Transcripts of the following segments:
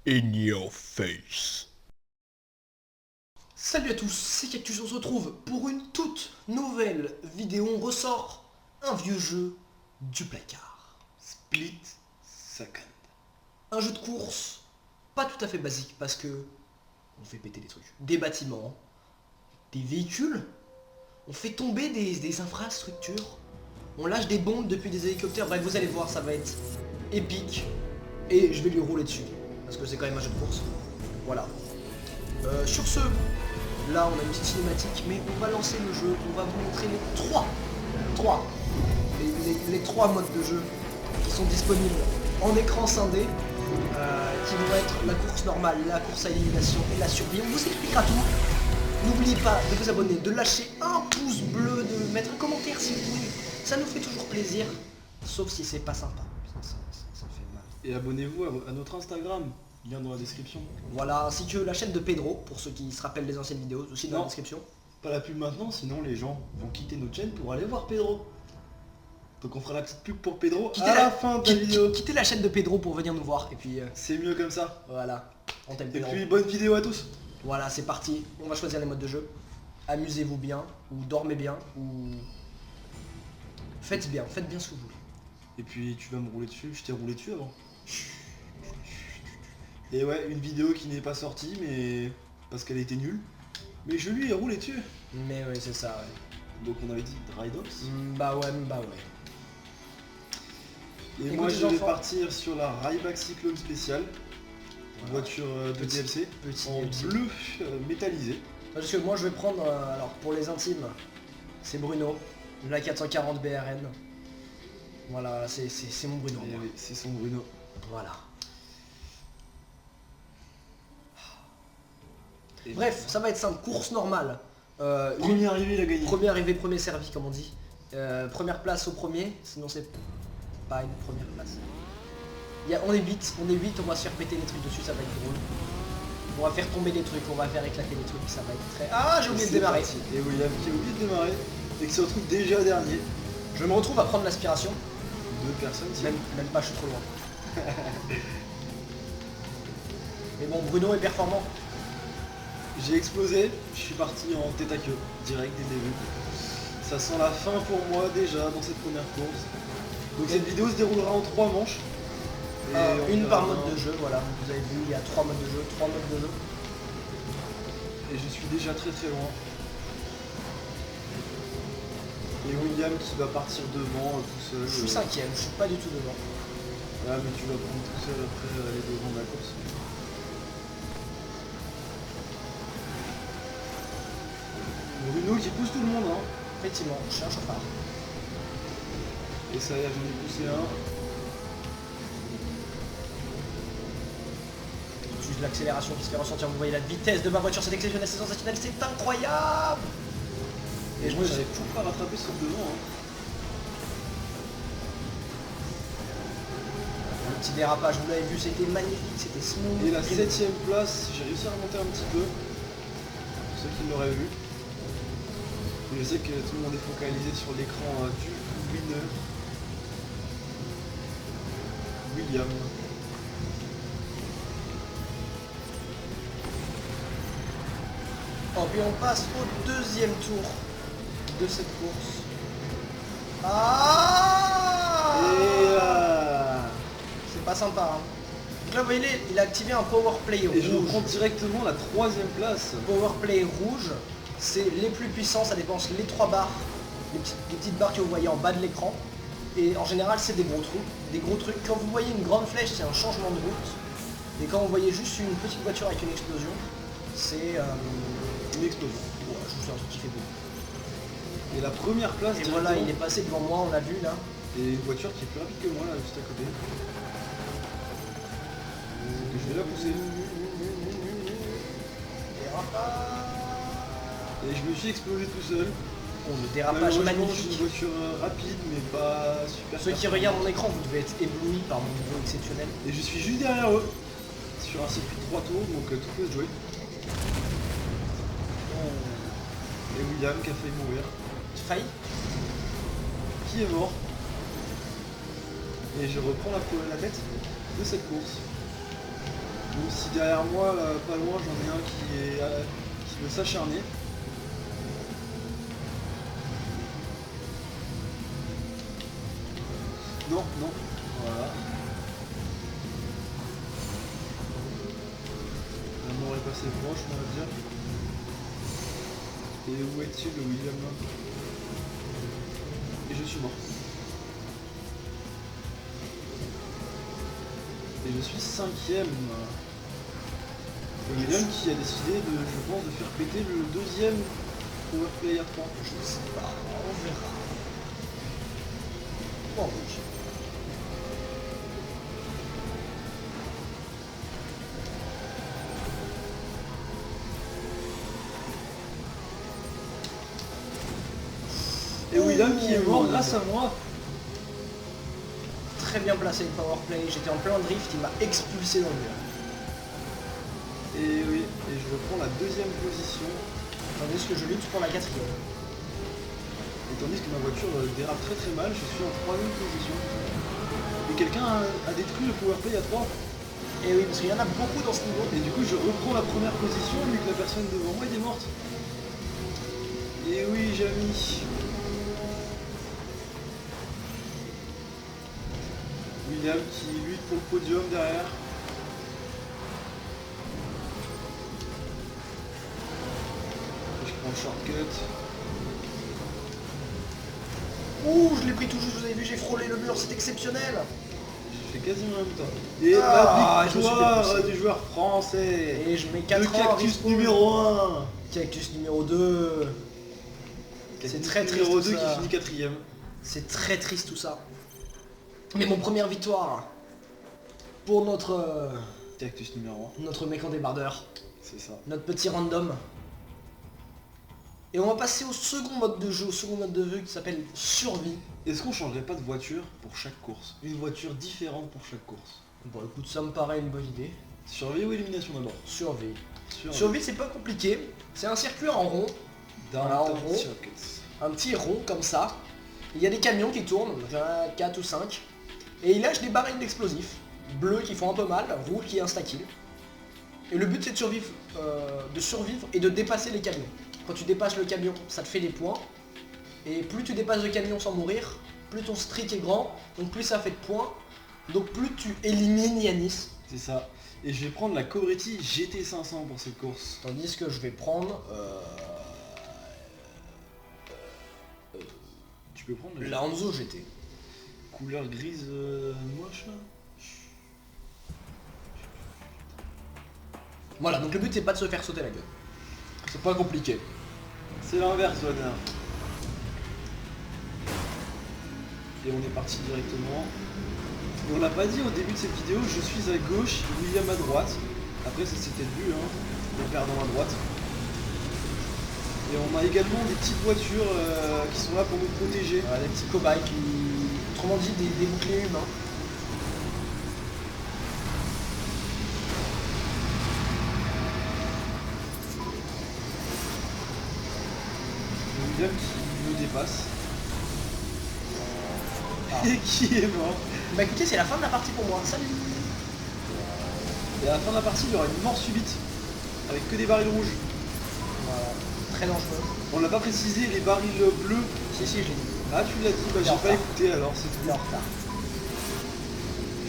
In your face. Salut à tous, c'est Cactus, on se retrouve pour une toute nouvelle vidéo. On ressort un vieux jeu du placard. Split Second. Un jeu de course pas tout à fait basique parce que on fait péter des trucs. Des bâtiments, des véhicules, on fait tomber des infrastructures, on lâche des bombes depuis des hélicoptères. Bref, vous allez voir, ça va être épique. Et je vais lui rouler dessus parce que c'est quand même un jeu de course. Voilà. Sur ce, là on a une petite cinématique, mais on va lancer le jeu, on va vous montrer les trois modes de jeu qui sont disponibles en écran scindé, qui vont être la course normale, la course à élimination et la survie. On vous expliquera tout. N'oubliez pas de vous abonner, de lâcher un pouce bleu, de mettre un commentaire si vous voulez. Ça nous fait toujours plaisir, sauf si c'est pas sympa. Ça fait mal. Et abonnez-vous à notre Instagram, lien dans la description. Voilà, ainsi que la chaîne de Pedro, pour ceux qui se rappellent des anciennes vidéos, aussi dans la Non. description. Pas la pub maintenant, sinon les gens vont quitter notre chaîne pour aller voir Pedro. Donc on fera la petite pub pour Pedro à la fin de la vidéo. Quittez la chaîne de Pedro pour venir nous voir, et puis C'est mieux comme ça. voilà, on t'aime Et Pedro. puis bonne vidéo à tous. Voilà, c'est parti, on va choisir les modes de jeu. Amusez-vous bien, ou dormez bien, ou... faites ce que vous voulez. Et puis tu vas me rouler dessus, je t'ai roulé dessus avant. Et ouais, une vidéo qui n'est pas sortie, mais parce qu'elle était nulle. Mais je lui ai roulé dessus. Mais ouais, c'est ça, ouais. Donc on avait dit Dry Dogs. Bah ouais. Et Écoutez, moi je vais enfants. partir sur la Ryback Cyclone spéciale. Voilà. Voiture de DLC Petit en DLC. bleu métallisé. Parce que moi je vais prendre, alors pour les intimes, c'est Bruno, la 440 BRN. Voilà, c'est mon Bruno. Et moi. oui, c'est son Bruno. Voilà. Bref, ça va être simple, course normale. Premier arrivé, il a gagné. Premier arrivé, premier servi, comme on dit. Première place au premier, sinon c'est pas une première place. On est 8, on va se faire péter les trucs dessus, ça va être drôle. On va faire tomber des trucs, on va faire éclater des trucs, ça va être très... Ah, j'ai oublié de C'est démarrer. parti. Et William qui a oublié de démarrer et qui se retrouve déjà dernier. Je me retrouve à prendre l'aspiration, Deux personnes, si. même pas, je suis trop loin. Mais bon, Bruno est performant. J'ai explosé, je suis parti en tête à queue, direct dès le début. Ça sent la fin pour moi déjà dans cette première course. Donc cette vidéo se déroulera en 3 manches. Et on Une verra par mode bien. de jeu, voilà, vous avez vu, il y a 3 modes de jeu, 3 modes de jeu. Et je suis déjà très loin. Et William qui va partir devant tout seul. Je suis cinquième, je suis pas du tout devant. Ah mais tu vas prendre tout seul après les devants de la course. Bruno qui pousse tout le monde hein. Effectivement, je suis un chauffard. Et ça y est, j'en ai poussé un. J'utilise l'accélération qui se fait ressentir, vous voyez la vitesse de ma voiture, c'est exceptionnel, c'est sensationnel, c'est incroyable. Et je me suis toujours pas rattrapé sur le devant hein. Le petit dérapage, vous l'avez vu, c'était magnifique, c'était smooth. Et la 7ème place, j'ai réussi à remonter un petit peu. Pour ceux qui l'auraient vu. Et je sais que tout le monde est focalisé sur l'écran du winner. William. Oh, puis on passe au deuxième tour de cette course. Ah, Et là. c'est pas sympa, hein. Donc là, vous voyez, il a activé un power play Et je rouge. prends directement la 3ème place. Powerplay rouge, c'est les plus puissants, ça dépense les 3 barres, les petites barres que vous voyez en bas de l'écran. Et en général, c'est des gros trucs. Quand vous voyez une grande flèche, c'est un changement de route. Et quand vous voyez juste une petite voiture avec une explosion, c'est Une explosion. ouais, juste un truc qui fait beau. Et la première place, Et voilà, directement. il est passé devant moi, on l'a vu là. Et une voiture qui est plus rapide que moi là, juste à côté. Donc je vais la pousser. Dérapage. Et je me suis explosé tout seul. Oh, le dérapage Malheureusement, c'est magnifique. une voiture rapide mais pas super. Ceux qui regardent mon écran, vous devez être éblouis par mon niveau exceptionnel. Et je suis juste derrière eux. Sur un circuit de 3 tours, donc tout peut se jouer. Et William qui a failli mourir. Tu failli? Qui est mort. Et je reprends la tête de cette course. Bon, si derrière moi, pas loin, j'en ai un qui veut s'acharner. Non, non, voilà. La mort est passée proche, on va dire. Et où est-il le William là? Et je suis mort. Et je suis 5ème. Le William qui a décidé de, je pense, de faire péter le deuxième Powerplay à 3. Je ne sais pas, on verra. Bon, oui. Et William qui est mort grâce à moi. Très bien placé le powerplay, j'étais en plein drift, il m'a expulsé dans le mur. Et oui, et je reprends la deuxième position. Tandis que je lutte pour la 4ème. Et tandis que ma voiture dérape très très mal, je suis en 3ème position. Et quelqu'un a détruit le powerplay à 3. Et oui, parce qu'il y en a beaucoup dans ce niveau. Et du coup je reprends la première position vu que la personne devant moi est morte. Et oui, Jamy. William qui lutte pour le podium derrière. Je prends le shortcut. Ouh, je l'ai pris tout juste, vous avez vu, j'ai frôlé le mur, c'est exceptionnel. J'ai fait quasiment en même temps. Et Ah, la je me suis victoire dépoussé. du joueur français. Et je mets Le 4 ans. cactus numéro 1. Cactus numéro 2. C'est très triste numéro tout 2 ça. qui finit 4ème. C'est très triste tout ça. Mais mon première victoire pour notre Cactus numéro 1. notre mec en débardeur, C'est ça. notre petit random. Et on va passer au second mode de jeu, au second mode de jeu qui s'appelle survie. Est-ce qu'on changerait pas de voiture pour chaque course? Une voiture différente pour chaque course. Bon écoute, ça me paraît une bonne idée. Survie ou élimination d'abord? Survie. Survie. Survie, c'est pas compliqué. C'est un circuit en rond, voilà, en Downtown gros. Circuits. un petit rond comme ça. Il y a des camions qui tournent, il y en a 4 ou 5. Et il lâche des barils d'explosifs, bleus qui font un peu mal, rouges qui insta-kill. Et le but c'est de survivre et de dépasser les camions. Quand tu dépasses le camion, ça te fait des points. Et plus tu dépasses le camion sans mourir, plus ton streak est grand, donc plus ça fait de points. Donc plus tu élimines Yanis. C'est ça. Et je vais prendre la Cobretti GT500 pour cette course. Tandis que je vais prendre Tu peux prendre la Hanzo GT. couleur grise moche là. Voilà, donc le but c'est pas de se faire sauter la gueule. C'est pas compliqué. C'est l'inverse, Wanner. Et on est parti directement. Et on l'a pas dit au début de cette vidéo, je suis à gauche, William à droite. Après ça c'était le but, hein, le perdant à droite. Et on a également des petites voitures qui sont là pour nous protéger. Voilà, des petits cobayes qui... Autrement dit, des boucliers humains. Et William qui nous dépasse. Ah. Et qui est mort. Bah écoutez, c'est la fin de la partie pour moi. Salut. Et à la fin de la partie, il y aura une mort subite. Avec que des barils rouges. Voilà. Très dangereux. On l'a pas précisé, les barils bleus. Si, je l'ai dit. Ah, tu l'as dit, bah Il est en j'ai pas retard. écouté alors, c'est Il est en tout. retard.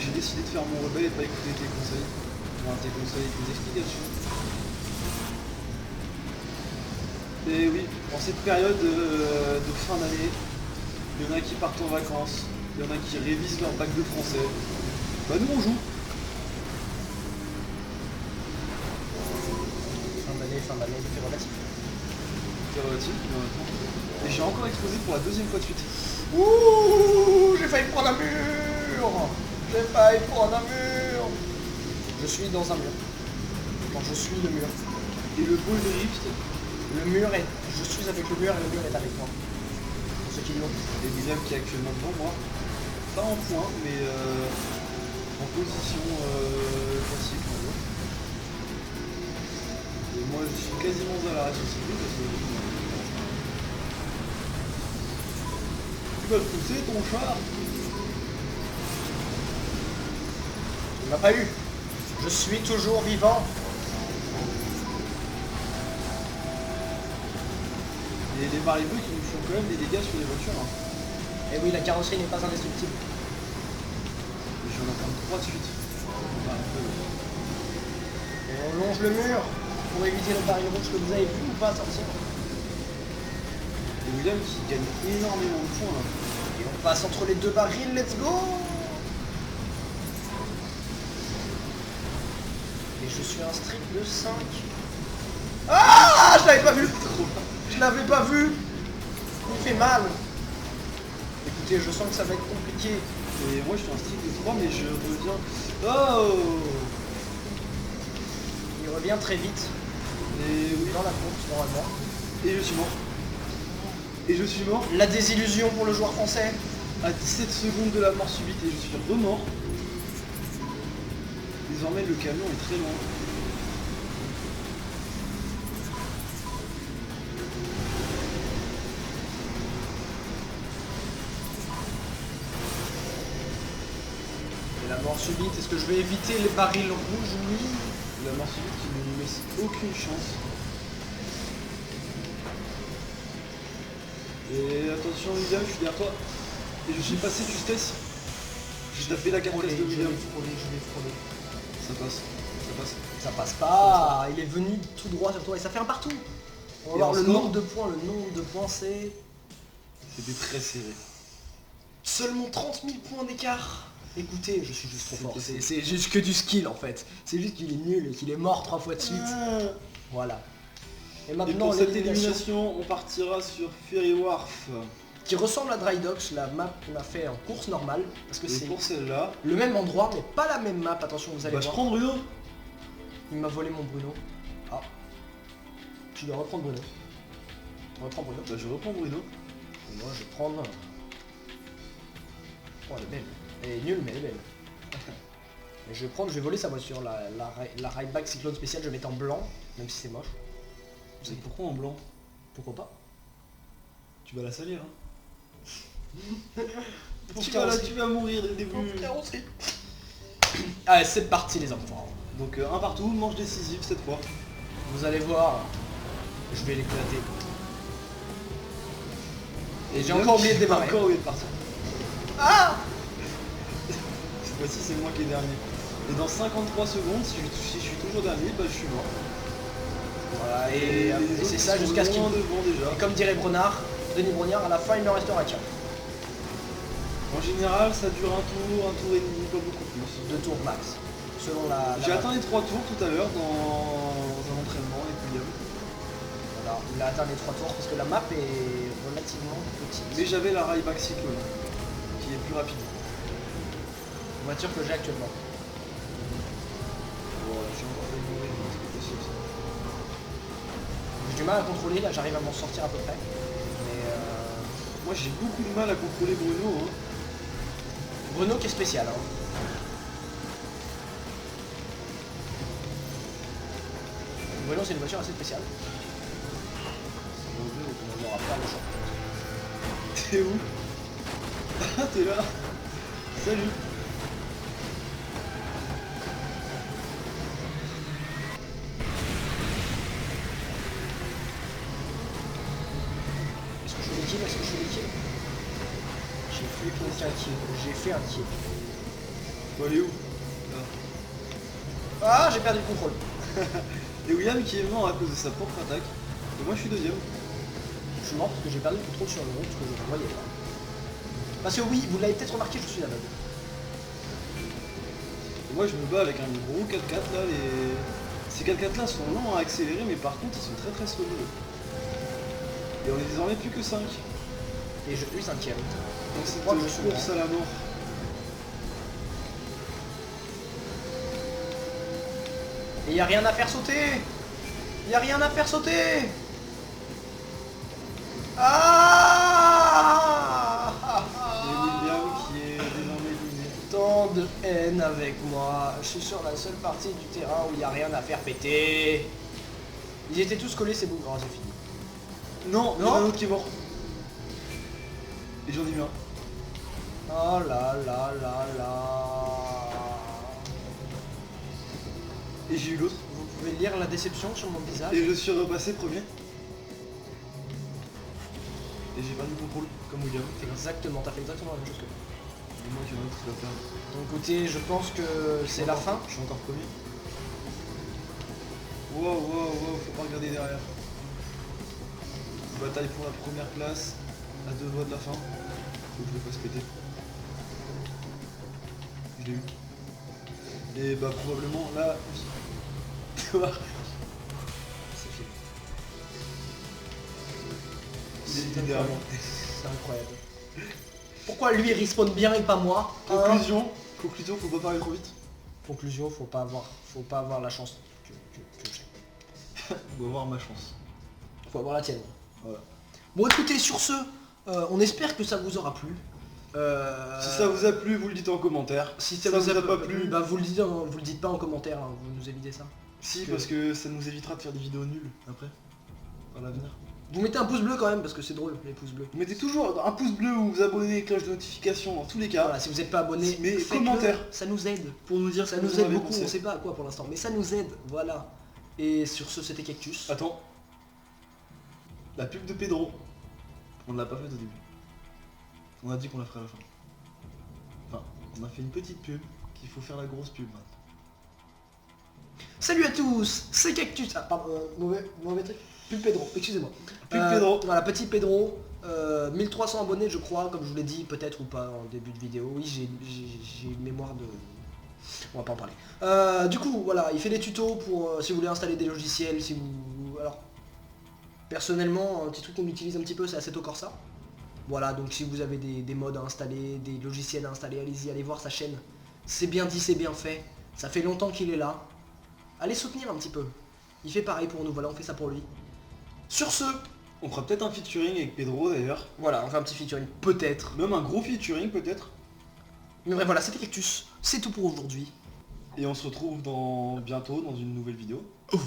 J'ai décidé de faire mon rebelle et pas écouter tes conseils. Enfin, tes conseils, tes explications. Et oui, en cette période de fin d'année, il y en a qui partent en vacances, il y en a qui révisent leur bac de français. Bah nous on joue. Fin d'année, c'est relatif. C'est relatif, mais honnêtement. Et j'ai encore explosé pour la deuxième fois de suite. Ouh, j'ai failli prendre un mur. J'ai failli prendre un mur. Je suis dans un mur. Quand je suis le mur. Et le beau drift, Le mur est... Je suis avec le mur et le mur est avec moi. Pour ceux qui l'ont. et William qui est actuellement devant moi. Pas en point, mais en position classique. on va dire. Et moi je suis quasiment à l'arrêt sur ce but parce que tu vas le pousser ton char. Il m'a pas eu. Je suis toujours vivant. Et les barils bleus qui nous font quand même des dégâts sur les voitures. Hein. Et oui, la carrosserie n'est pas indestructible. Et j'en atteins 3 de suite. Et on longe le mur pour éviter le baril rouge que vous avez vu ou pas sortir. Et William qui gagne énormément de points là. Et on passe entre les deux barils, let's go. Et je suis un strip de 5. Ah, je l'avais pas vu. Je l'avais pas vu. Il fait mal. Écoutez, je sens que ça va être compliqué. Et moi je suis un strict de 3 mais je reviens. Oh. Il revient très vite Et oui. dans la course normalement. Et je suis mort. Et je suis mort La désillusion pour le joueur français. à 17 secondes de la mort subite et je suis remort. Désormais le camion est très loin. Et la mort subite, est-ce que je vais éviter les barils rouges? Oui. La mort subite qui ne nous laisse aucune chance. Et attention William, je suis derrière toi. Et je suis passé justesse. J'ai tapé la carte de William. Je vais frôler. Ça passe, ça passe. Ça passe pas. Il est venu tout droit sur toi et ça fait un partout. On va Et voir en le score nombre de points. Le nombre de points, c'est C'était très serré. seulement 30 000 points d'écart. Écoutez, je suis juste trop fort. C'était- C'est juste que du skill en fait. C'est juste qu'il est nul et qu'il est mort 3 fois de suite. Voilà. Et Et maintenant, pour cette l'élimination élimination, on partira sur Ferry Wharf. qui ressemble à Dry Docks, la map qu'on a fait en course normale. Parce que Et c'est pour celle-là, le même endroit, mais pas la même map. Attention, vous allez bah, je voir. prends Bruno. Il m'a volé mon Bruno. Ah. Tu dois reprendre Bruno. Reprends Bruno. Bah, je reprends Bruno. Et moi je vais prendre... Oh elle est belle. Elle est nulle mais elle est belle. Et je vais voler sa voiture, la Rideback Cyclone spéciale, je vais mettre en blanc, même si c'est moche. C'est pourquoi en blanc? Pourquoi pas? Tu vas la salir hein. carrosserie. Tu vas mourir dès le début. Allez c'est parti les enfants. Donc un partout, manche décisive cette fois. Vous allez voir, je vais l'éclater. Et j'ai encore oublié de démarrer. Encore oublié de partir. Ah. Cette fois-ci c'est moi qui est dernier. Et dans 53 secondes, si je suis toujours dernier, bah je suis mort. Voilà, et les c'est autres ça sont jusqu'à ce qu'il... loin devant déjà. Et comme dirait Denis Brognard, à la fin il ne restera qu'un. En général, ça dure un tour et demi, pas beaucoup plus. 2 tours max. Selon la... J'ai atteint les 3 tours tout à l'heure dans un entraînement avec William. Voilà, il a atteint les 3 tours parce que la map est relativement petite. Mais j'avais la Ryback Cyclone, qui est plus rapide. Voiture que j'ai actuellement. Voilà, j'ai encore fait mourir, c'est pas possible ça. J'ai du mal à contrôler, là j'arrive à m'en sortir à peu près. Mais Moi j'ai beaucoup de mal à contrôler Bruno. Hein. Bruno qui est spécial. Hein. Bruno c'est une voiture assez spéciale. On aura pas le champ. T'es où? Ah t'es là. Salut. Est-ce que je fais des kills? Est-ce que je fais des kills? J'ai fait aucun kill. J'ai fait un kill. Faut aller où? Ah j'ai perdu le contrôle. Et William qui est mort à cause de sa propre attaque. Et moi je suis deuxième. Je suis mort parce que j'ai perdu le contrôle sur le route parce que je ne voyais pas. Parce que oui, vous l'avez peut-être remarqué, je suis aveugle. Et moi je me bats avec un gros 4x4 là. Ces 4x4 là sont lents à accélérer mais par contre ils sont très très solides. Et on est désormais plus que 5. Et je suis 5ème. Donc c'est Moi, une je suis course à la mort. Et y a rien à faire sauter. Y a rien à faire sauter. Ah Et William qui est désormais éliminé. Tant de haine avec moi. Je suis sur la seule partie du terrain où il n'y a rien à faire péter. Ils étaient tous collés, c'est bon, oh, c'est fini. Non, il y en a un autre qui est mort. Et j'en ai eu un. Oh là là là là. Et j'ai eu l'autre. Vous pouvez lire la déception sur mon visage. Et je suis repassé premier. Et j'ai perdu le contrôle, comme William. Exactement, t'as fait exactement la même chose que moi. Et moi, il y en a un qui va perdre. Donc écoutez, je pense que c'est la fin. Je suis encore premier. Wow, faut pas regarder derrière. Bataille pour la première place, à 2 doigts de la fin. Faut que je le fasse péter. Je l'ai eu. Et bah probablement là... Tu vois, C'est fini. il est derrière moi. C'est incroyable. Pourquoi lui il respawn bien et pas moi? Conclusion, faut pas parler trop vite. Conclusion, faut pas avoir la chance que j'ai. On va voir ma chance. Faut avoir la tienne. Voilà. Bon écoutez, sur ce, on espère que ça vous aura plu. Si ça vous a plu, vous le dites en commentaire. Si ça vous a pas plu, bah vous le dites pas en commentaire, hein, vous nous évitez ça. Si, parce que ça nous évitera de faire des vidéos nulles après, à l'avenir. Vous mettez un pouce bleu quand même parce que c'est drôle les pouces bleus. Vous mettez toujours un pouce bleu ou vous abonnez, cloche de notification dans tous les cas. Voilà, si vous n'êtes pas abonné, Mais faites-le, commentaire. ça nous aide. Pour nous dire Ça ce que nous vous en aide avez beaucoup, pensé. on sait pas à quoi pour l'instant, mais ça nous aide, voilà. Et sur ce, c'était Cactus. Attends. La pub de Pedro. On ne l'a pas faite au début. On a dit qu'on la ferait à la fin. Enfin, on a fait une petite pub qu'il faut faire la grosse pub maintenant. Salut à tous, c'est Cactus. Ah pardon, mauvais truc. Pub Pedro, excusez-moi. Pub Pedro. Voilà, petit Pedro. 1300 abonnés je crois, comme je vous l'ai dit, peut-être ou pas en début de vidéo. Oui, j'ai une mémoire de... On va pas en parler. Du coup, voilà, il fait des tutos pour si vous voulez installer des logiciels, si vous... Alors, personnellement, un petit truc qu'on utilise un petit peu, c'est Assetto Corsa. Voilà, donc si vous avez des mods à installer, des logiciels à installer, allez-y, allez voir sa chaîne. C'est bien dit, c'est bien fait. Ça fait longtemps qu'il est là. Allez soutenir un petit peu. Il fait pareil pour nous, voilà, on fait ça pour lui. Sur ce, On fera peut-être un featuring avec Pedro d'ailleurs. voilà, on fait un petit featuring, peut-être. Même un gros featuring peut-être. Mais bref, voilà, c'était Cactus. C'est tout pour aujourd'hui. Et on se retrouve bientôt dans une nouvelle vidéo. Over.